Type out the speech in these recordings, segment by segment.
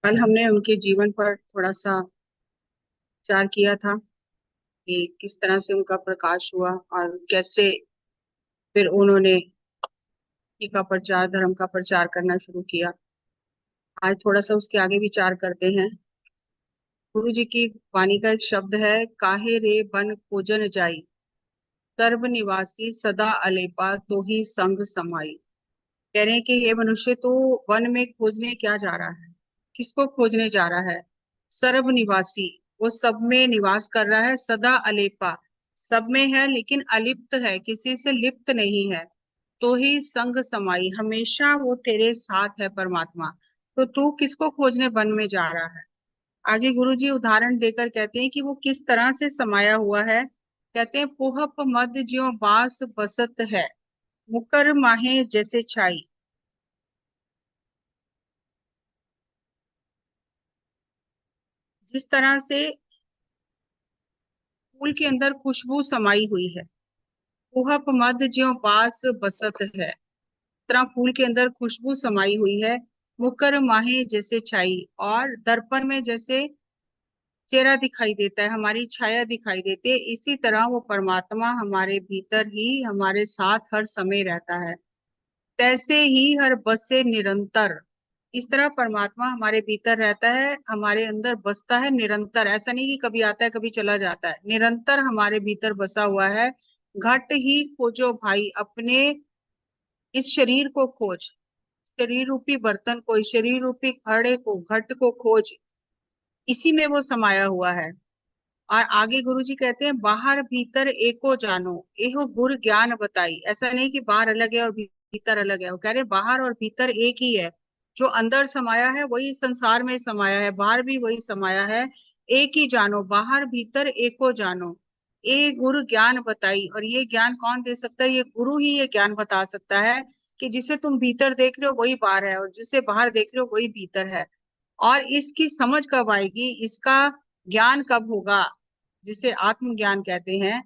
कल हमने उनके जीवन पर थोड़ा सा विचार किया था कि किस तरह से उनका प्रकाश हुआ और कैसे फिर उन्होंने का प्रचार, धर्म का प्रचार करना शुरू किया। आज थोड़ा सा उसके आगे विचार करते हैं। गुरु जी की वाणी का एक शब्द है, काहे रे बन खोजन जाई, सर्व निवासी सदा अलेपा तो ही संग समाई। कह रहे हैं कि हे मनुष्य, तू वन में खोजने क्या जा रहा है? किसको खोजने जा रहा है? सर्व निवासी, वो सब में निवास कर रहा है। सदा अलेपा, सब में है लेकिन अलिप्त है, किसी से लिप्त नहीं है। तो ही संग समाई, हमेशा वो तेरे साथ है परमात्मा। तो तू किसको खोजने वन में जा रहा है? आगे गुरु जी उदाहरण देकर कहते हैं कि वो किस तरह से समाया हुआ है। कहते हैं, पोहप मद ज्यों बास बसत है, मुकर माहे जैसे छाई। जिस तरह से फूल के अंदर खुशबू समाई हुई है, कुहप मध ज्यों बास बसत है, तरह फूल के अंदर खुशबू समाई हुई है। मुकर माहे जैसे छाई, और दर्पण में जैसे चेहरा दिखाई देता है, हमारी छाया दिखाई देती है, इसी तरह वो परमात्मा हमारे भीतर ही हमारे साथ हर समय रहता है। तैसे ही हर बसे निरंतर, इस तरह परमात्मा हमारे भीतर रहता है, हमारे अंदर बसता है निरंतर। ऐसा नहीं कि कभी आता है कभी चला जाता है, निरंतर हमारे भीतर बसा हुआ है। घट ही खोजो भाई, अपने इस शरीर को खोज, शरीर रूपी बर्तन को, इस शरीर रूपी घड़े को, घट को खोज, इसी में वो समाया हुआ है। और आगे गुरु जी कहते हैं, बाहर भीतर एको जानो, एहो गुर ज्ञान बताई। ऐसा नहीं कि बाहर अलग है और भीतर अलग है, वो कह रहे हैं बाहर और भीतर एक ही है। जो अंदर समाया है वही संसार में समाया है, बाहर भी वही समाया है। एक ही जानो, बाहर भीतर एको जानो, ए गुरु ज्ञान बताई। और ये ज्ञान कौन दे सकता है? ये गुरु ही ये ज्ञान बता सकता है कि जिसे तुम भीतर देख रहे हो वही बाहर है, और जिसे बाहर देख रहे हो वही भीतर है। और इसकी समझ कब आएगी, इसका ज्ञान कब होगा, जिसे आत्मज्ञान कहते हैं?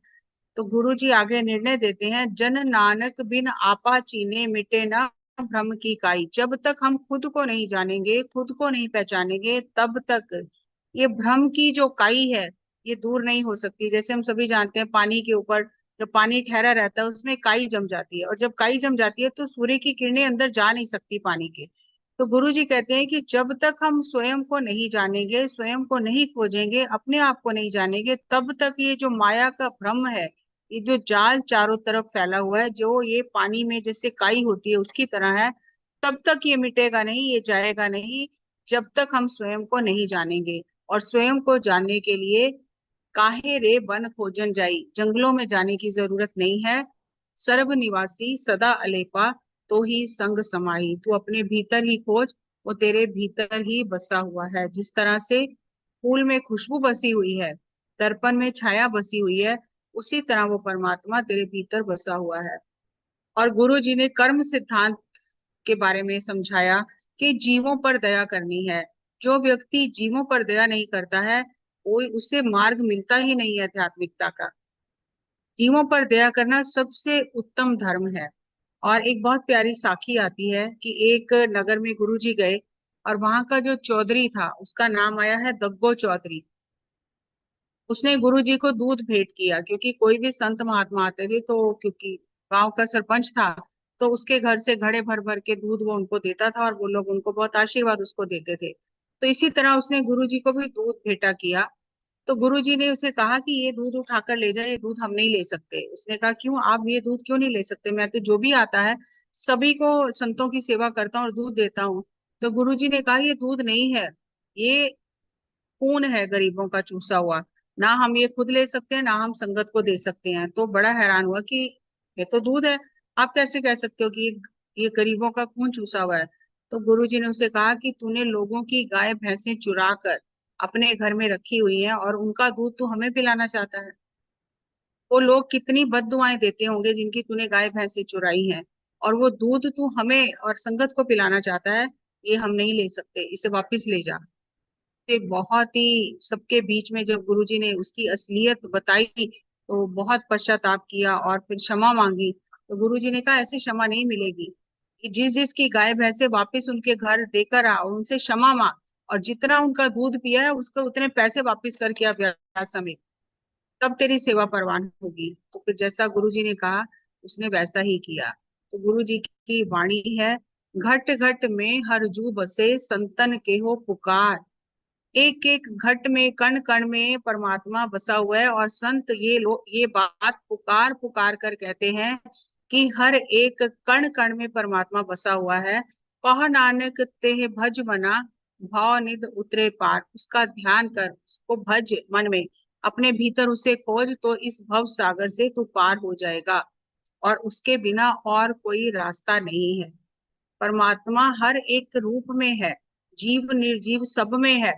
तो गुरु जी आगे निर्णय देते हैं, जन नानक बिन आपा चीने मिटे ना भ्रम की काई। जब तक हम खुद को नहीं जानेंगे, खुद को नहीं पहचानेंगे, तब तक ये भ्रम की जो काई है ये दूर नहीं हो सकती। जैसे हम सभी जानते हैं, पानी के ऊपर जब पानी ठहरा रहता है उसमें काई जम जाती है, और जब काई जम जाती है तो सूर्य की किरणें अंदर जा नहीं सकती पानी के। तो गुरु जी कहते हैं कि जब तक हम स्वयं को नहीं जानेंगे, स्वयं को नहीं खोजेंगे, अपने आप को नहीं जानेंगे, तब तक ये जो माया का भ्रम है, ये जो जाल चारों तरफ फैला हुआ है, जो ये पानी में जैसे काई होती है उसकी तरह है, तब तक ये मिटेगा नहीं, ये जाएगा नहीं, जब तक हम स्वयं को नहीं जानेंगे। और स्वयं को जानने के लिए काहे रे वन खोजन जाई, जंगलों में जाने की जरूरत नहीं है। सर्व निवासी सदा अलेपा तो ही संग समाई, तू अपने भीतर ही खोज, वो तेरे भीतर ही बसा हुआ है। जिस तरह से फूल में खुशबू बसी हुई है, दर्पण में छाया बसी हुई है, उसी तरह वो परमात्मा तेरे भीतर बसा हुआ है। और गुरु जी ने कर्म सिद्धांत के बारे में समझाया कि जीवों पर दया करनी है। जो व्यक्ति जीवों पर दया नहीं करता है, वो उसे मार्ग मिलता ही नहीं है आध्यात्मिकता का। जीवों पर दया करना सबसे उत्तम धर्म है। और एक बहुत प्यारी साखी आती है कि एक नगर में गुरु जी गए, और वहां का जो चौधरी था उसका नाम आया है दग्गो चौधरी। उसने गुरु जी को दूध भेंट किया, क्योंकि कोई भी संत महात्मा आते थे तो, क्योंकि गांव का सरपंच था, तो उसके घर से घड़े भर भर के दूध वो उनको देता था, और वो लोग उनको बहुत आशीर्वाद उसको देते थे। तो इसी तरह उसने गुरु जी को भी दूध भेंटा किया। तो गुरु जी ने उसे कहा कि ये दूध उठाकर ले जाए, ये दूध हम नहीं ले सकते। उसने कहा, क्यों? आप ये दूध क्यों नहीं ले सकते? मैं तो जो भी आता है सभी को संतों की सेवा करता हूँ और दूध देता हूँ। तो गुरु जी ने कहा, ये दूध नहीं है, ये खून है गरीबों का चूसा हुआ। ना हम ये खुद ले सकते हैं, ना हम संगत को दे सकते हैं। तो बड़ा हैरान हुआ कि ये तो दूध है, आप कैसे कह सकते हो कि ये गरीबों का खून चूसा हुआ है? तो गुरुजी ने उसे कहा कि तूने लोगों की गाय भैंसें चुरा कर अपने घर में रखी हुई हैं, और उनका दूध तू हमें पिलाना चाहता है। वो लोग कितनी बददुआएं देते होंगे जिनकी तूने गाय भैंसें चुराई हैं, और वो दूध तू हमें और संगत को पिलाना चाहता है। ये हम नहीं ले सकते, इसे वापिस ले जा। से बहुत ही सबके बीच में जब गुरुजी ने उसकी असलियत बताई, तो बहुत पश्चाताप किया और फिर क्षमा मांगी। तो गुरुजी ने कहा, ऐसे क्षमा नहीं मिलेगी, कि जिस जिसकी गाय भैंसे वापस उनके घर देकर आ और उनसे क्षमा मांग, और जितना उनका दूध पिया है उसको उतने पैसे वापस करके आ ब्याह में, तब तेरी सेवा परवान होगी। तो फिर जैसा गुरु जी ने कहा उसने वैसा ही किया। तो गुरु जी की वाणी है, घट घट में हर जू बसे संतन के हो पुकार। एक एक घट में कण कण में परमात्मा बसा हुआ है, और संत ये लोग ये बात पुकार पुकार कर कहते हैं कि हर एक कण कण में परमात्मा बसा हुआ है। कह नानक तेह भज मना, भाव निध उतरे पार। उसका ध्यान कर, उसको भज मन में, अपने भीतर उसे खोज, तो इस भव सागर से तू पार हो जाएगा। और उसके बिना और कोई रास्ता नहीं है। परमात्मा हर एक रूप में है, जीव निर्जीव सब में है।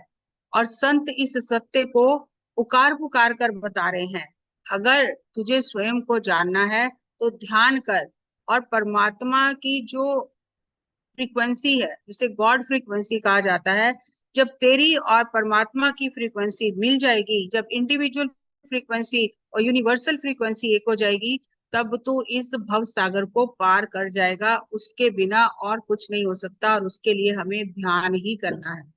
और संत इस सत्य को पुकार पुकार कर बता रहे हैं। अगर तुझे स्वयं को जानना है तो ध्यान कर, और परमात्मा की जो फ्रीक्वेंसी है, जिसे गॉड फ्रीक्वेंसी कहा जाता है, जब तेरी और परमात्मा की फ्रीक्वेंसी मिल जाएगी, जब इंडिविजुअल फ्रीक्वेंसी और यूनिवर्सल फ्रीक्वेंसी एक हो जाएगी, तब तो इस भव सागर को पार कर जाएगा। उसके बिना और कुछ नहीं हो सकता, और उसके लिए हमें ध्यान ही करना है।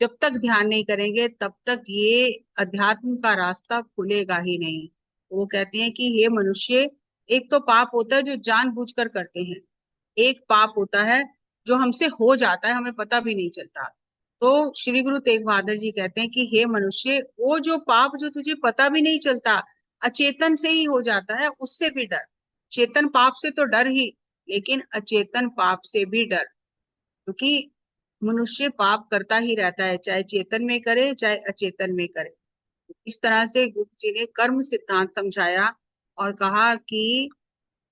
जब तक ध्यान नहीं करेंगे तब तक ये अध्यात्म का रास्ता खुलेगा ही नहीं। वो कहते हैं कि हे मनुष्य, एक तो पाप होता है जो जानबूझकर करते हैं, एक पाप होता है जो हमसे हो जाता है, हमें पता भी नहीं चलता। तो श्री गुरु तेग बहादुर जी कहते हैं कि हे मनुष्य, वो जो पाप जो तुझे पता भी नहीं चलता, अचेतन से ही हो जाता है, उससे भी डर। चेतन पाप से तो डर ही, लेकिन अचेतन पाप से भी डर। क्योंकि मनुष्य पाप करता ही रहता है, चाहे चेतन में करे चाहे अचेतन में करे। इस तरह से गुरु जी ने कर्म सिद्धांत समझाया और कहा कि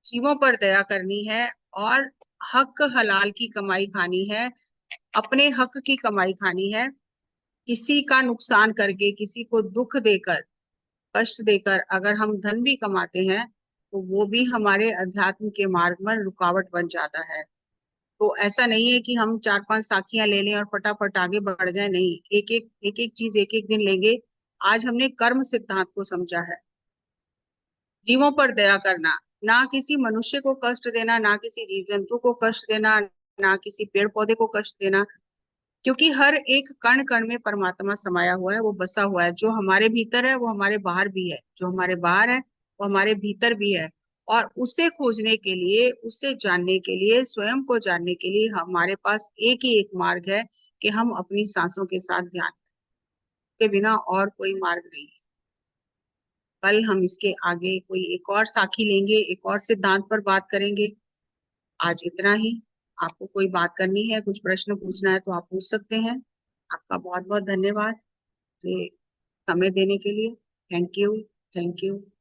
जीवों पर दया करनी है, और हक हलाल की कमाई खानी है, अपने हक की कमाई खानी है। किसी का नुकसान करके, किसी को दुख देकर, कष्ट देकर अगर हम धन भी कमाते हैं तो वो भी हमारे अध्यात्म के मार्ग में रुकावट बन जाता है। तो ऐसा नहीं है कि हम चार पांच साखियां ले लें और फटाफट आगे बढ़ जाए, नहीं, एक एक चीज एक एक दिन लेंगे। आज हमने कर्म सिद्धांत को समझा है। जीवों पर दया करना, ना किसी मनुष्य को कष्ट देना, ना किसी जीव जंतु को कष्ट देना, ना किसी पेड़ पौधे को कष्ट देना। क्योंकि हर एक कण कण में परमात्मा समाया हुआ है, वो बसा हुआ है। जो हमारे भीतर है वो हमारे बाहर भी है, जो हमारे बाहर है वो हमारे भीतर भी है। और उसे खोजने के लिए, उसे जानने के लिए, स्वयं को जानने के लिए हमारे पास एक ही एक मार्ग है कि हम अपनी सांसों के साथ ध्यान के बिना और कोई मार्ग नहीं है। कल हम इसके आगे कोई एक और साखी लेंगे, एक और सिद्धांत पर बात करेंगे। आज इतना ही। आपको कोई बात करनी है, कुछ प्रश्न पूछना है तो आप पूछ सकते हैं। आपका बहुत बहुत धन्यवाद ये समय देने के लिए। Thank you. Thank you.